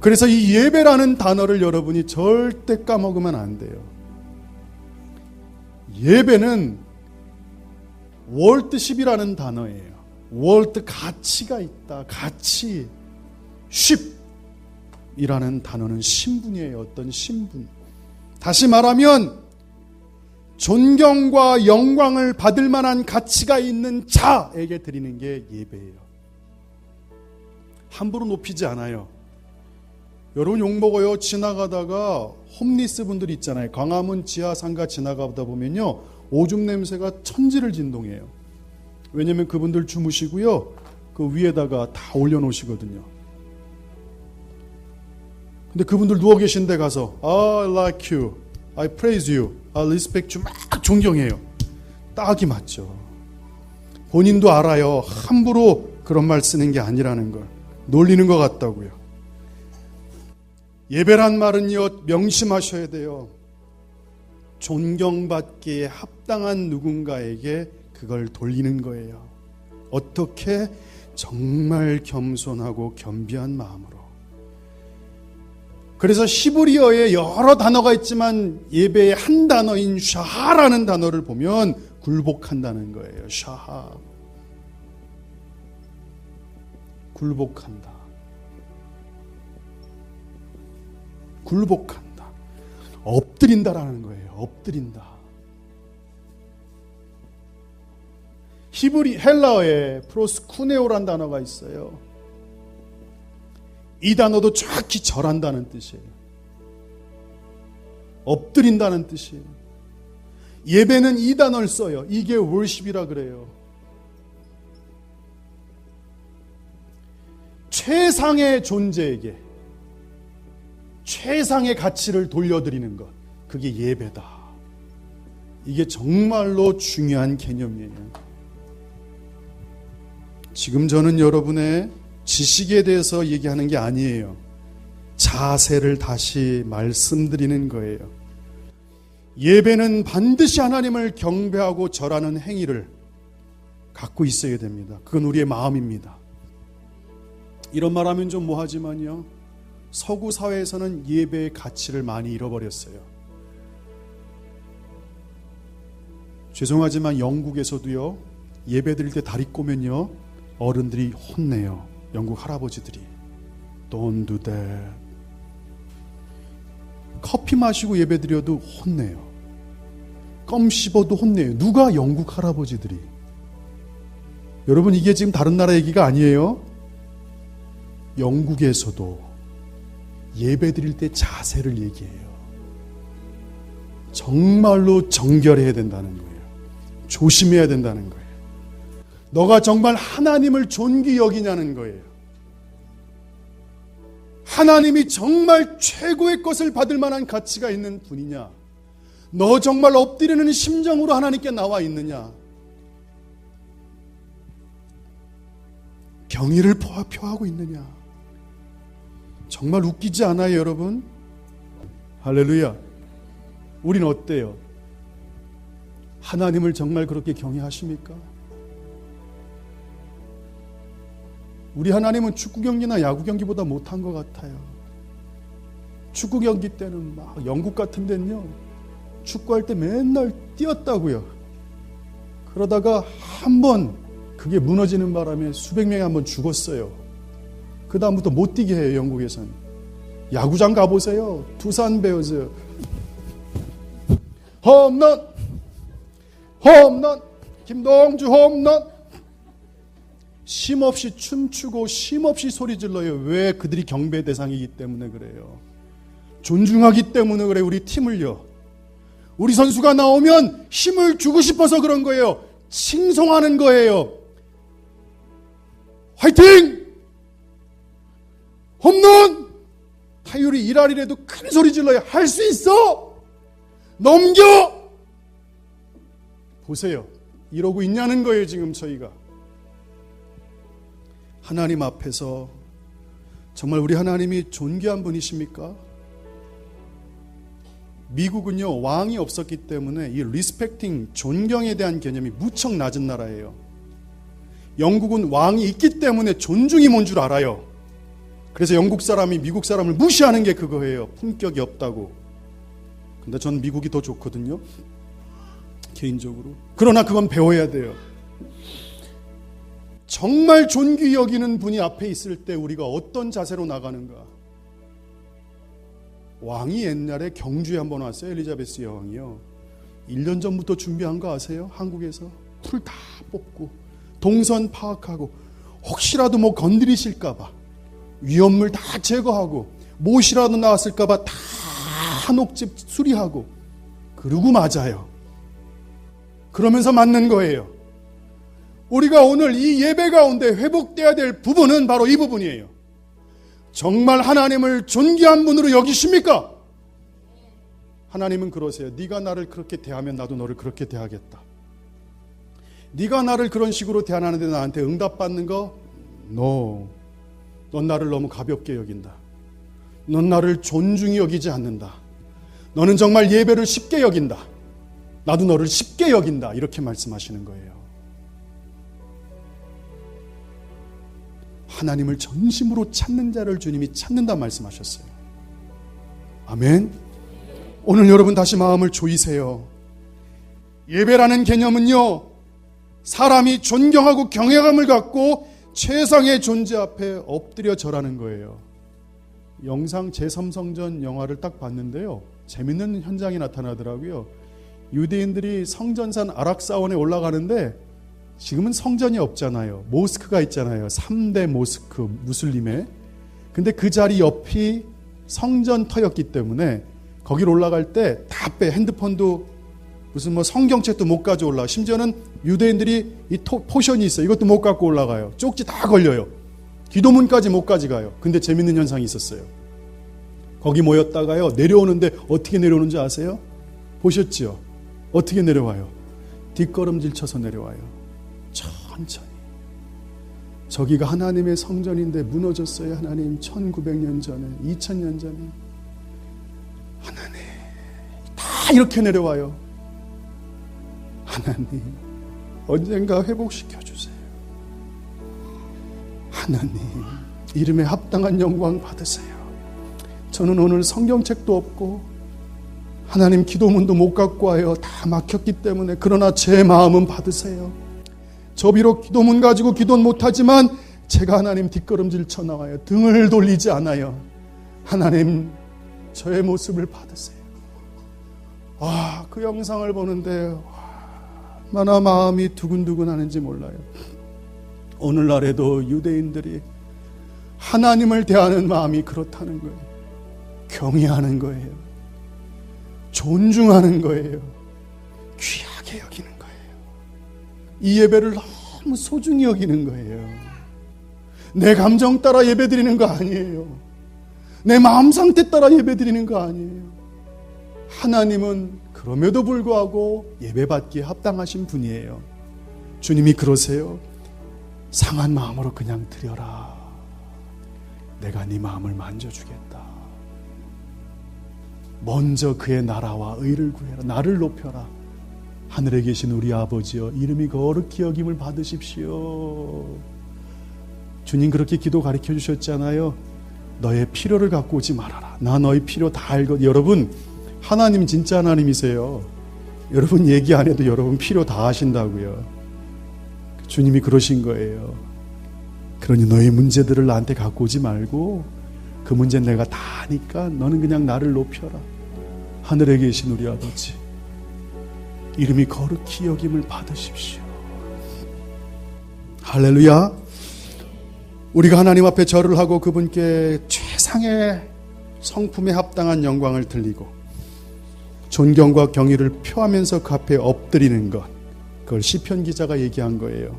A: 그래서 이 예배라는 단어를 여러분이 절대 까먹으면 안 돼요. 예배는 월드십이라는 단어예요. 월드, 가치가 있다. 가치. 쉽이라는 단어는 신분이에요. 어떤 신분. 다시 말하면 존경과 영광을 받을 만한 가치가 있는 자에게 드리는 게 예배예요. 함부로 높이지 않아요. 여러분 욕먹어요. 지나가다가 홈리스 분들 있잖아요. 광화문 지하상가 지나가다 보면요, 오줌 냄새가 천지를 진동해요. 왜냐면 그분들 주무시고요, 그 위에다가 다 올려놓으시거든요. 근데 그분들 누워 계신 데 가서 I like you, I praise you, I respect you 막 존경해요. 딱이 맞죠. 본인도 알아요. 함부로 그런 말 쓰는 게 아니라는 걸. 놀리는 것 같다고요. 예배란 말은요, 명심하셔야 돼요. 존경받기에 합당한 누군가에게 그걸 돌리는 거예요. 어떻게? 정말 겸손하고 겸비한 마음으로. 그래서 히브리어에 여러 단어가 있지만 예배의 한 단어인 샤하라는 단어를 보면 굴복한다는 거예요. 샤하. 굴복한다. 굴복한다. 엎드린다라는 거예요. 엎드린다. 헬라어에 프로스쿠네오란 단어가 있어요. 이 단어도 정확히 절한다는 뜻이에요. 엎드린다는 뜻이에요. 예배는 이 단어를 써요. 이게 월십이라 그래요. 최상의 존재에게 최상의 가치를 돌려드리는 것, 그게 예배다. 이게 정말로 중요한 개념이에요. 지금 저는 여러분의 지식에 대해서 얘기하는 게 아니에요. 자세를 다시 말씀드리는 거예요. 예배는 반드시 하나님을 경배하고 절하는 행위를 갖고 있어야 됩니다. 그건 우리의 마음입니다. 이런 말하면 좀 뭐하지만요, 서구 사회에서는 예배의 가치를 많이 잃어버렸어요. 죄송하지만 영국에서도요, 예배 드릴 때 다리 꼬면요, 어른들이 혼내요. 영국 할아버지들이. Don't do that. 커피 마시고 예배 드려도 혼내요. 껌 씹어도 혼내요. 누가? 영국 할아버지들이. 여러분, 이게 지금 다른 나라 얘기가 아니에요. 영국에서도 예배 드릴 때 자세를 얘기해요. 정말로 정결해야 된다는 거예요. 조심해야 된다는 거예요. 너가 정말 하나님을 존귀 여기냐는 거예요. 하나님이 정말 최고의 것을 받을 만한 가치가 있는 분이냐? 너 정말 엎드리는 심정으로 하나님께 나와 있느냐? 경의를 표하고 있느냐? 정말 웃기지 않아요, 여러분? 할렐루야. 우린 어때요? 하나님을 정말 그렇게 경외하십니까? 우리 하나님은 축구 경기나 야구 경기보다 못한 것 같아요. 축구 경기 때는 막 영국 같은 데는요, 축구할 때 맨날 뛰었다고요. 그러다가 한번 그게 무너지는 바람에 수백 명이 한번 죽었어요. 그 다음부터 못 뛰게 해요, 영국에서는. 야구장 가보세요. 두산 베어즈 홈런, 홈런, 김동주 홈런. 쉼없이 춤추고 쉼없이 소리 질러요. 왜? 그들이 경배 대상이기 때문에 그래요. 존중하기 때문에 그래요. 우리 팀을요. 우리 선수가 나오면 힘을 주고 싶어서 그런 거예요. 칭송하는 거예요. 화이팅! 홈런! 타율이 1할이라도 큰 소리 질러요. 할 수 있어! 넘겨! 보세요. 이러고 있냐는 거예요. 지금 저희가 하나님 앞에서 정말 우리 하나님이 존귀한 분이십니까? 미국은요, 왕이 없었기 때문에 이 리스펙팅, 존경에 대한 개념이 무척 낮은 나라예요. 영국은 왕이 있기 때문에 존중이 뭔 줄 알아요. 그래서 영국 사람이 미국 사람을 무시하는 게 그거예요. 품격이 없다고. 근데 전 미국이 더 좋거든요, 개인적으로. 그러나 그건 배워야 돼요. 정말 존귀 여기는 분이 앞에 있을 때 우리가 어떤 자세로 나가는가. 왕이 옛날에 경주에 한번 왔어요. 엘리자베스 여왕이요. 1년 전부터 준비한 거 아세요? 한국에서 풀 다 뽑고 동선 파악하고 혹시라도 뭐 건드리실까봐 위험물 다 제거하고 못이라도 나왔을까봐 다 한옥집 수리하고 그러고 맞아요. 그러면서 맞는 거예요. 우리가 오늘 이 예배 가운데 회복돼야 될 부분은 바로 이 부분이에요. 정말 하나님을 존귀한 분으로 여기십니까? 하나님은 그러세요. 네가 나를 그렇게 대하면 나도 너를 그렇게 대하겠다. 네가 나를 그런 식으로 대하는데 나한테 응답받는 거? No. 넌 나를 너무 가볍게 여긴다. 넌 나를 존중히 여기지 않는다. 너는 정말 예배를 쉽게 여긴다. 나도 너를 쉽게 여긴다. 이렇게 말씀하시는 거예요. 하나님을 전심으로 찾는 자를 주님이 찾는다 말씀하셨어요. 아멘. 오늘 여러분 다시 마음을 조이세요. 예배라는 개념은요, 사람이 존경하고 경외감을 갖고 최상의 존재 앞에 엎드려 절하는 거예요. 영상 제3성전 영화를 딱 봤는데요, 재밌는 현장이 나타나더라고요. 유대인들이 성전산 아락사원에 올라가는데 지금은 성전이 없잖아요. 모스크가 있잖아요. 3대 모스크, 무슬림의. 근데 그 자리 옆이 성전터였기 때문에 거기로 올라갈 때 다 빼. 핸드폰도 무슨 뭐 성경책도 못 가져 올라가. 심지어는 유대인들이 이 포션이 있어요. 이것도 못 갖고 올라가요. 쪽지 다 걸려요. 기도문까지 못 가져가요. 근데 재밌는 현상이 있었어요. 거기 모였다가요, 내려오는데 어떻게 내려오는지 아세요? 보셨죠? 어떻게 내려와요? 뒷걸음질 쳐서 내려와요. 천천히. 저기가 하나님의 성전인데 무너졌어요. 하나님 1900년 전에, 2000년 전에. 하나님 다 이렇게 내려와요. 하나님 언젠가 회복시켜 주세요. 하나님 이름에 합당한 영광 받으세요. 저는 오늘 성경책도 없고 하나님 기도문도 못 갖고 와요. 다 막혔기 때문에. 그러나 제 마음은 받으세요. 저 비록 기도문 가지고 기도는 못하지만 제가 하나님 뒷걸음질 쳐 나와요. 등을 돌리지 않아요. 하나님 저의 모습을 받으세요. 그 영상을 보는데 얼마나 마음이 두근두근 하는지 몰라요. 오늘날에도 유대인들이 하나님을 대하는 마음이 그렇다는 거예요. 경외하는 거예요. 존중하는 거예요. 귀하게 여기는 거예요. 이 예배를 너무 소중히 여기는 거예요. 내 감정 따라 예배 드리는 거 아니에요. 내 마음 상태 따라 예배 드리는 거 아니에요. 하나님은 그럼에도 불구하고 예배받기에 합당하신 분이에요. 주님이 그러세요. 상한 마음으로 그냥 드려라. 내가 네 마음을 만져주겠다. 먼저 그의 나라와 의를 구해라. 나를 높여라. 하늘에 계신 우리 아버지여, 이름이 거룩히 여김을 받으십시오. 주님 그렇게 기도 가르쳐 주셨잖아요. 너의 필요를 갖고 오지 말아라. 나 너의 필요 다 알거든. 여러분, 하나님 진짜 하나님이세요. 여러분 얘기 안 해도 여러분 필요 다 아신다고요. 주님이 그러신 거예요. 그러니 너의 문제들을 나한테 갖고 오지 말고 그 문제는 내가 다 아니까 너는 그냥 나를 높여라. 하늘에 계신 우리 아버지, 이름이 거룩히 여김을 받으십시오. 할렐루야. 우리가 하나님 앞에 절을 하고 그분께 최상의 성품에 합당한 영광을 들리고 존경과 경의를 표하면서 그 앞에 엎드리는 것, 그걸 시편 기자가 얘기한 거예요.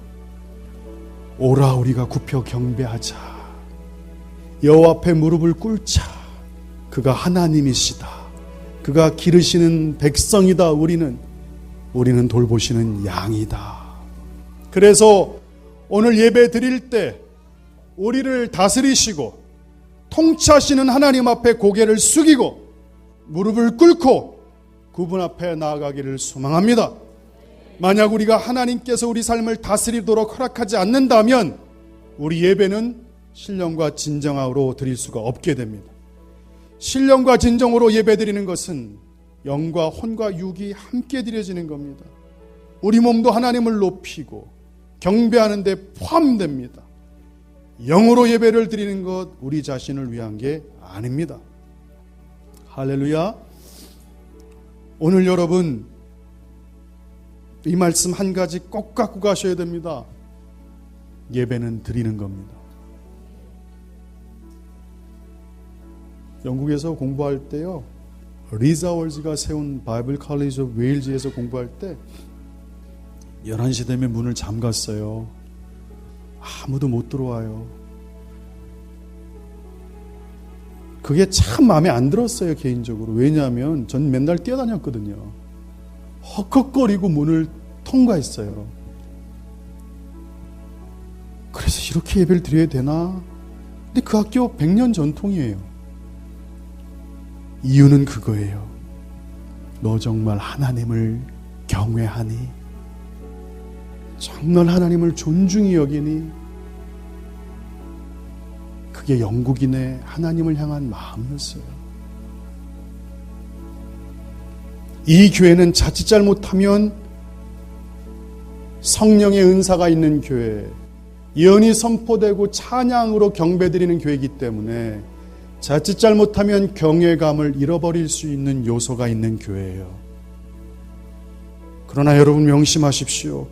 A: 오라 우리가 굽혀 경배하자. 여호와 앞에 무릎을 꿇자. 그가 하나님이시다. 그가 기르시는 백성이다. 우리는 돌보시는 양이다. 그래서 오늘 예배 드릴 때 우리를 다스리시고 통치하시는 하나님 앞에 고개를 숙이고 무릎을 꿇고 그분 앞에 나아가기를 소망합니다. 만약 우리가 하나님께서 우리 삶을 다스리도록 허락하지 않는다면 우리 예배는 신령과 진정으로 드릴 수가 없게 됩니다. 신령과 진정으로 예배 드리는 것은 영과 혼과 육이 함께 드려지는 겁니다. 우리 몸도 하나님을 높이고 경배하는 데 포함됩니다. 영으로 예배를 드리는 것 우리 자신을 위한 게 아닙니다. 할렐루야. 오늘 여러분 이 말씀 한 가지 꼭 갖고 가셔야 됩니다. 예배는 드리는 겁니다. 영국에서 공부할 때요, 리자 월즈가 세운 바이블 컬리지 오브 웨일즈에서 공부할 때 11시 되면 문을 잠갔어요. 아무도 못 들어와요. 그게 참 마음에 안 들었어요, 개인적으로. 왜냐하면 전 맨날 뛰어다녔거든요. 헉헉거리고 문을 통과했어요. 그래서 이렇게 예배를 드려야 되나? 근데 그 학교 100년 전통이에요. 이유는 그거예요. 너 정말 하나님을 경외하니? 정말 하나님을 존중히 여기니? 그게 영국인의 하나님을 향한 마음이었어요. 이 교회는 자칫 잘못하면 성령의 은사가 있는 교회, 예언이 선포되고 찬양으로 경배드리는 교회이기 때문에 자칫 잘못하면 경외감을 잃어버릴 수 있는 요소가 있는 교회예요. 그러나 여러분 명심하십시오.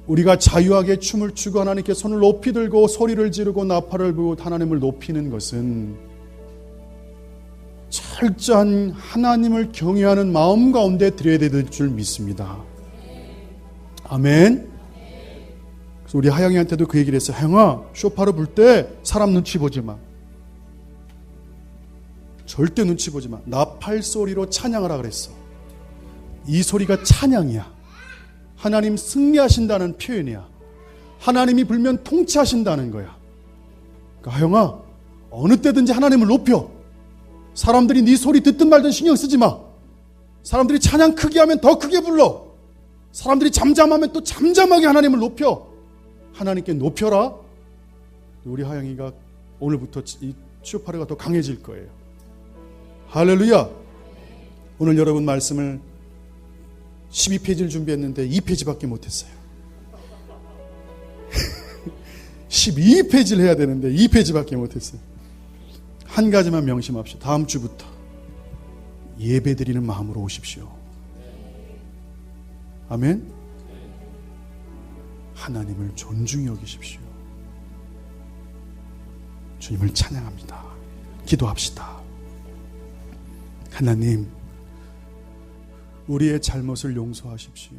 A: 우리가 자유하게 춤을 추고 하나님께 손을 높이 들고 소리를 지르고 나팔을 불고 하나님을 높이는 것은 철저한 하나님을 경외하는 마음 가운데 드려야 될 줄 믿습니다. 아멘. 그래서 우리 하영이한테도 그 얘기를 했어요. 하영아, 쇼파를 불 때 사람 눈치 보지 마. 절대 눈치 보지 마. 나팔 소리로 찬양하라 그랬어. 이 소리가 찬양이야. 하나님 승리하신다는 표현이야. 하나님이 불면 통치하신다는 거야. 그러니까 하영아, 어느 때든지 하나님을 높여. 사람들이 네 소리 듣든 말든 신경 쓰지 마. 사람들이 찬양 크게 하면 더 크게 불러. 사람들이 잠잠하면 또 잠잠하게 하나님을 높여. 하나님께 높여라. 우리 하영이가 오늘부터 이 쇼파르가 더 강해질 거예요. 할렐루야. 오늘 여러분 말씀을 12페이지를 준비했는데 2페이지밖에 못했어요. 12페이지를 해야 되는데 2페이지밖에 못했어요. 한 가지만 명심합시다. 다음 주부터 예배드리는 마음으로 오십시오. 아멘. 하나님을 존중히 여기십시오. 주님을 찬양합니다. 기도합시다. 하나님, 우리의 잘못을 용서하십시오.